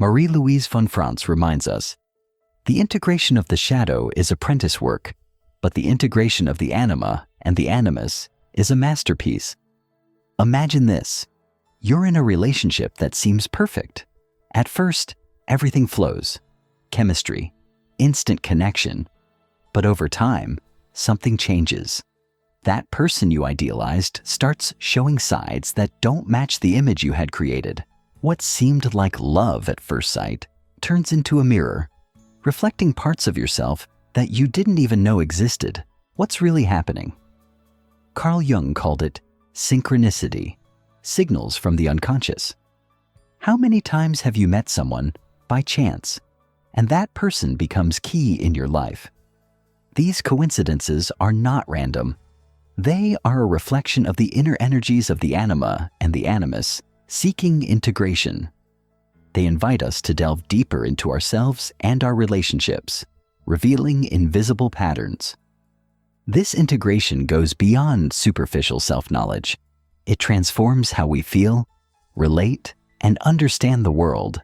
Marie-Louise von Franz reminds us, the integration of the shadow is apprentice work, but the integration of the anima and the animus is a masterpiece. Imagine this. You're in a relationship that seems perfect. At first, everything flows. Chemistry, instant connection. But over time, something changes. That person you idealized starts showing sides that don't match the image you had created. What seemed like love at first sight turns into a mirror, reflecting parts of yourself that you didn't even know existed. What's really happening? Carl Jung called it synchronicity, signals from the unconscious. How many times have you met someone by chance, and that person becomes key in your life? These coincidences are not random. They are a reflection of the inner energies of the anima and the animus, seeking integration. They invite us to delve deeper into ourselves and our relationships, revealing invisible patterns. This integration goes beyond superficial self-knowledge. It transforms how we feel, relate, and understand the world.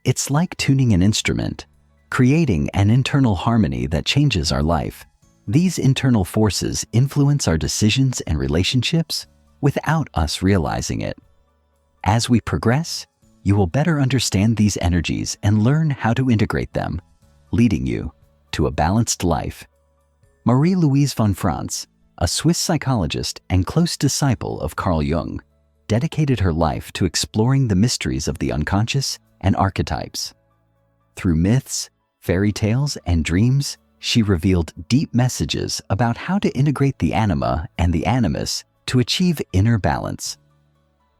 It's like tuning an instrument, creating an internal harmony that changes our life. These internal forces influence our decisions and relationships without us realizing it. As we progress, you will better understand these energies and learn how to integrate them, leading you to a balanced life. Marie-Louise von Franz, a Swiss psychologist and close disciple of Carl Jung, dedicated her life to exploring the mysteries of the unconscious and archetypes. Through myths, fairy tales, and dreams, she revealed deep messages about how to integrate the anima and the animus to achieve inner balance.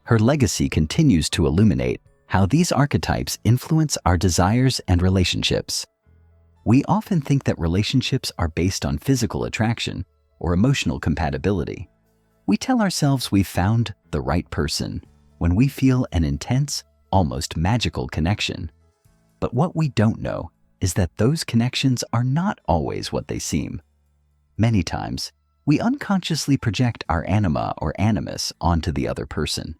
Her legacy continues to illuminate how these archetypes influence our desires and relationships. We often think that relationships are based on physical attraction or emotional compatibility. We tell ourselves we've found the right person when we feel an intense, almost magical connection. But what we don't know is that those connections are not always what they seem. Many times, we unconsciously project our anima or animus onto the other person.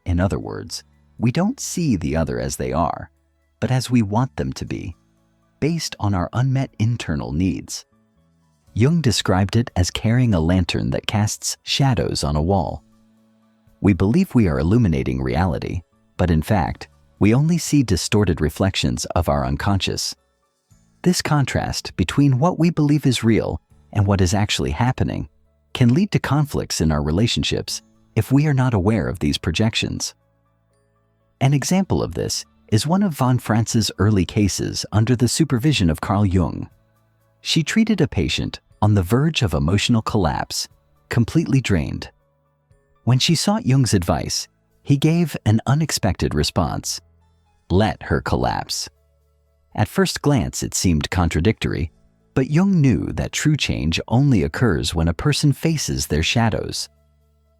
In other words, we don't see the other as they are, but as we want them to be, based on our unmet internal needs. Jung described it as carrying a lantern that casts shadows on a wall. We believe we are illuminating reality, but in fact, we only see distorted reflections of our unconscious. This contrast between what we believe is real and what is actually happening can lead to conflicts in our relationships if we are not aware of these projections. An example of this is one of von Franz's early cases under the supervision of Carl Jung. She treated a patient on the verge of emotional collapse, completely drained. When she sought Jung's advice, he gave an unexpected response: let her collapse. At first glance, it seemed contradictory, but Jung knew that true change only occurs when a person faces their shadows.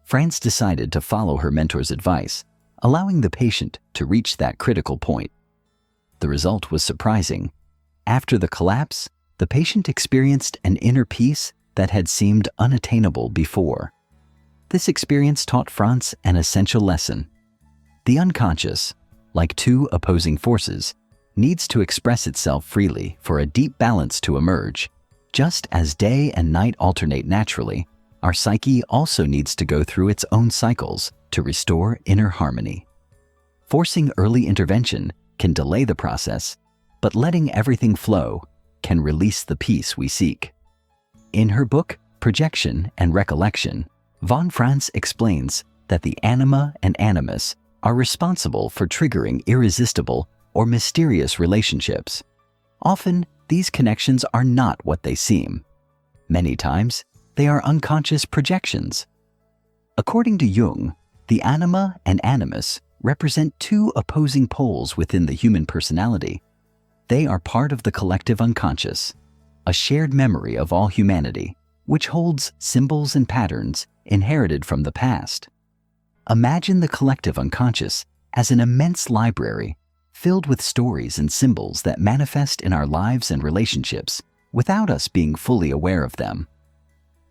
Franz decided to follow her mentor's advice, allowing the patient to reach that critical point. The result was surprising. After the collapse, the patient experienced an inner peace that had seemed unattainable before. This experience taught Franz an essential lesson. The unconscious, like two opposing forces, needs to express itself freely for a deep balance to emerge. Just as day and night alternate naturally, our psyche also needs to go through its own cycles to restore inner harmony. Forcing early intervention can delay the process, but letting everything flow can release the peace we seek. In her book, Projection and Recollection, von Franz explains that the anima and animus are responsible for triggering irresistible or mysterious relationships. Often, these connections are not what they seem. Many times, they are unconscious projections. According to Jung, the anima and animus represent two opposing poles within the human personality. They are part of the collective unconscious, a shared memory of all humanity, which holds symbols and patterns inherited from the past. Imagine the collective unconscious as an immense library filled with stories and symbols that manifest in our lives and relationships without us being fully aware of them.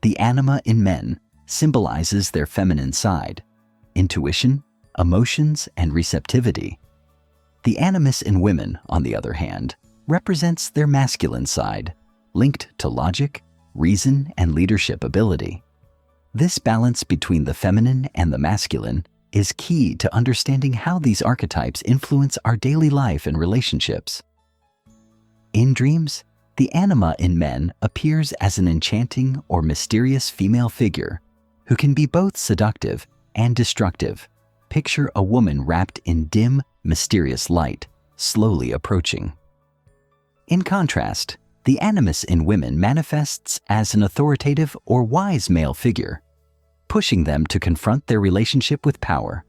The anima in men symbolizes their feminine side, intuition, emotions, and receptivity. The animus in women, on the other hand, represents their masculine side, linked to logic, reason, and leadership ability. This balance between the feminine and the masculine is key to understanding how these archetypes influence our daily life and relationships. In dreams, the anima in men appears as an enchanting or mysterious female figure who can be both seductive and destructive. Picture a woman wrapped in dim, mysterious light, slowly approaching. In contrast, the animus in women manifests as an authoritative or wise male figure, pushing them to confront their relationship with power.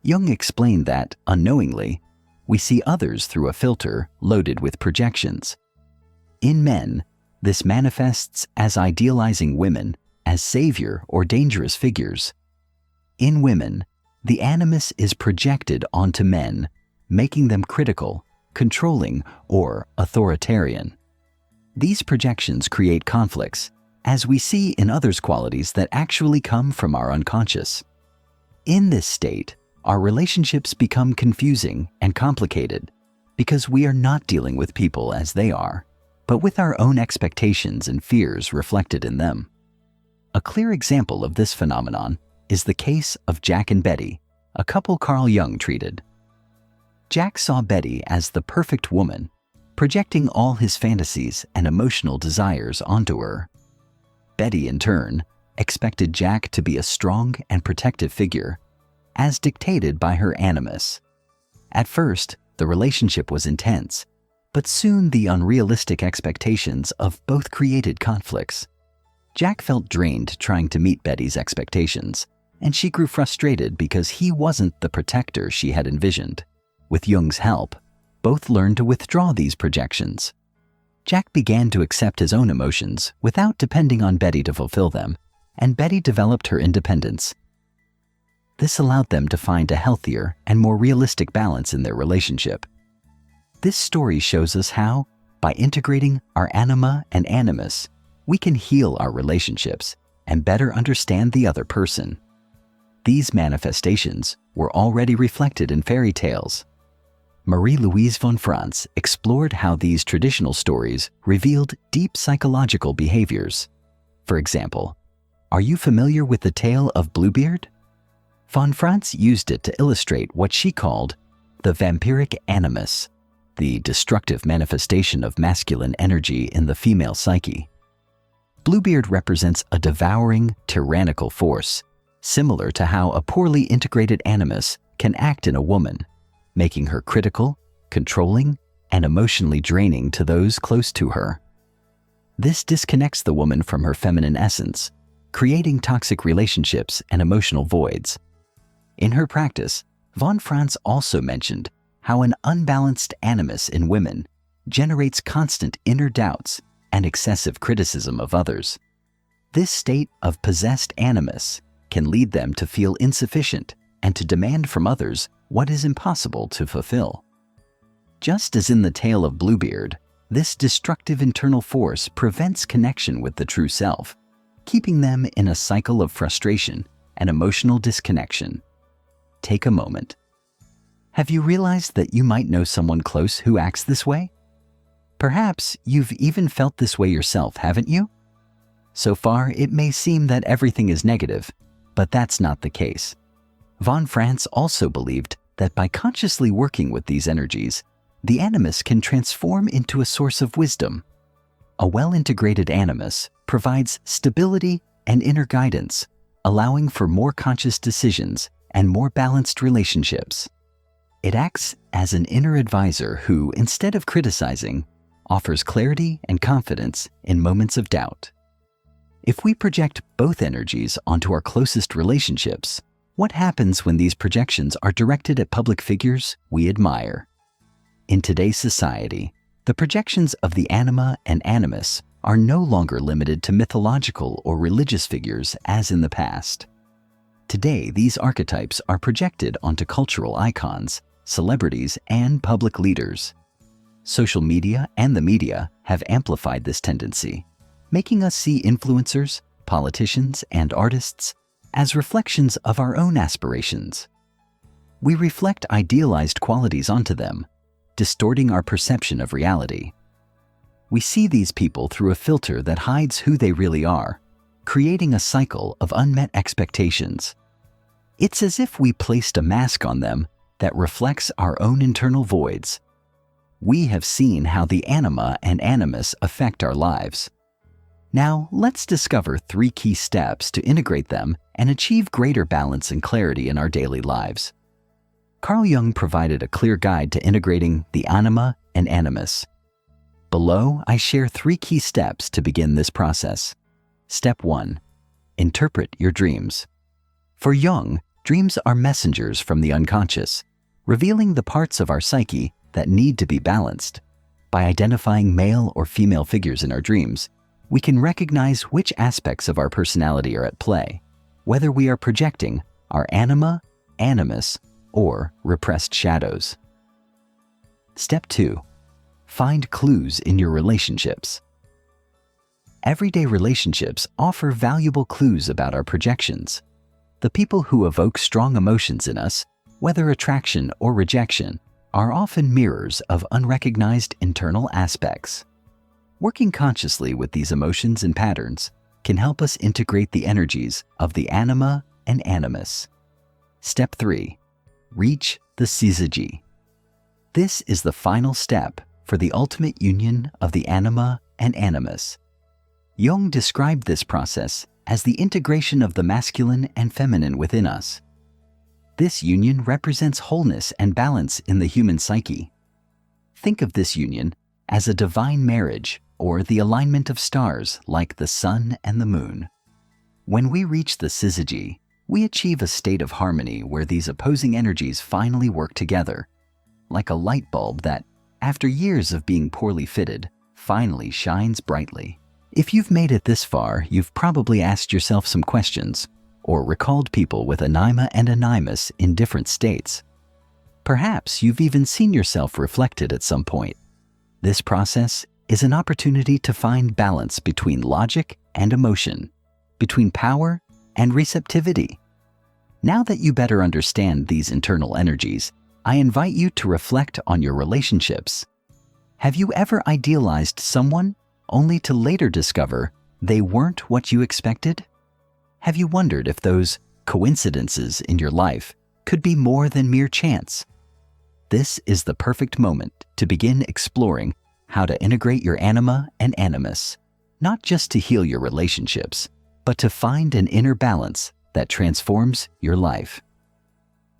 Jung explained that, unknowingly, we see others through a filter loaded with projections. In men, this manifests as idealizing women as savior or dangerous figures. In women, the animus is projected onto men, making them critical, controlling, or authoritarian. These projections create conflicts, as we see in others' qualities that actually come from our unconscious. In this state, our relationships become confusing and complicated because we are not dealing with people as they are, but with our own expectations and fears reflected in them. A clear example of this phenomenon is the case of Jack and Betty, a couple Carl Jung treated. Jack saw Betty as the perfect woman, projecting all his fantasies and emotional desires onto her. Betty, in turn, expected Jack to be a strong and protective figure, as dictated by her animus. At first, the relationship was intense, but soon the unrealistic expectations of both created conflicts. Jack felt drained trying to meet Betty's expectations, and she grew frustrated because he wasn't the protector she had envisioned. With Jung's help, both learned to withdraw these projections. Jack began to accept his own emotions without depending on Betty to fulfill them, and Betty developed her independence. This allowed them to find a healthier and more realistic balance in their relationship. This story shows us how, by integrating our anima and animus, we can heal our relationships and better understand the other person. These manifestations were already reflected in fairy tales. Marie-Louise von Franz explored how these traditional stories revealed deep psychological behaviors. For example, are you familiar with the tale of Bluebeard? Von Franz used it to illustrate what she called the vampiric animus, the destructive manifestation of masculine energy in the female psyche. Bluebeard represents a devouring, tyrannical force, similar to how a poorly integrated animus can act in a woman, making her critical, controlling, and emotionally draining to those close to her. This disconnects the woman from her feminine essence, creating toxic relationships and emotional voids. In her practice, von Franz also mentioned how an unbalanced animus in women generates constant inner doubts and excessive criticism of others. This state of possessed animus can lead them to feel insufficient and to demand from others what is impossible to fulfill. Just as in the tale of Bluebeard, this destructive internal force prevents connection with the true self, keeping them in a cycle of frustration and emotional disconnection. Take a moment. Have you realized that you might know someone close who acts this way? Perhaps you've even felt this way yourself, haven't you? So far, it may seem that everything is negative, but that's not the case. Von Franz also believed that by consciously working with these energies, the animus can transform into a source of wisdom. A well-integrated animus provides stability and inner guidance, allowing for more conscious decisions and more balanced relationships. It acts as an inner advisor who, instead of criticizing, offers clarity and confidence in moments of doubt. If we project both energies onto our closest relationships, what happens when these projections are directed at public figures we admire? In today's society, the projections of the anima and animus are no longer limited to mythological or religious figures as in the past. Today, these archetypes are projected onto cultural icons, celebrities, and public leaders. Social media and the media have amplified this tendency, making us see influencers, politicians, and artists as reflections of our own aspirations. we reflect idealized qualities onto them, distorting our perception of reality. We see these people through a filter that hides who they really are, creating a cycle of unmet expectations. It's as if we placed a mask on them that reflects our own internal voids. We have seen how the anima and animus affect our lives. Now, let's discover 3 key steps to integrate them and achieve greater balance and clarity in our daily lives. Carl Jung provided a clear guide to integrating the anima and animus. Below, I share 3 key steps to begin this process. Step 1. Interpret your dreams. For Jung, dreams are messengers from the unconscious, revealing the parts of our psyche that need to be balanced. By identifying male or female figures in our dreams, we can recognize which aspects of our personality are at play, whether we are projecting our anima, animus, or repressed shadows. Step 2. Find clues in your relationships. Everyday relationships offer valuable clues about our projections. The people who evoke strong emotions in us, whether attraction or rejection, are often mirrors of unrecognized internal aspects. Working consciously with these emotions and patterns can help us integrate the energies of the anima and animus. Step 3. Reach the syzygy. This is the final step for the ultimate union of the anima and animus. Jung described this process as the integration of the masculine and feminine within us. This union represents wholeness and balance in the human psyche. Think of this union as a divine marriage or the alignment of stars like the sun and the moon. When we reach the syzygy, we achieve a state of harmony where these opposing energies finally work together, like a light bulb that, after years of being poorly fitted, finally shines brightly. If you've made it this far, you've probably asked yourself some questions or recalled people with anima and animus in different states. Perhaps you've even seen yourself reflected at some point. This process is an opportunity to find balance between logic and emotion, between power and receptivity. Now that you better understand these internal energies, I invite you to reflect on your relationships. Have you ever idealized someone only to later discover they weren't what you expected? Have you wondered if those coincidences in your life could be more than mere chance? This is the perfect moment to begin exploring how to integrate your anima and animus, not just to heal your relationships, but to find an inner balance that transforms your life.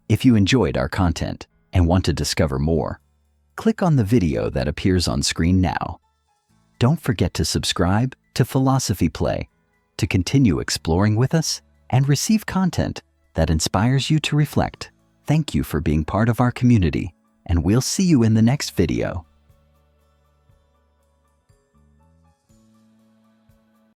If you enjoyed our content and want to discover more, click on the video that appears on screen now. Don't forget to subscribe to Philosophy Play to continue exploring with us and receive content that inspires you to reflect. Thank you for being part of our community, and we'll see you in the next video.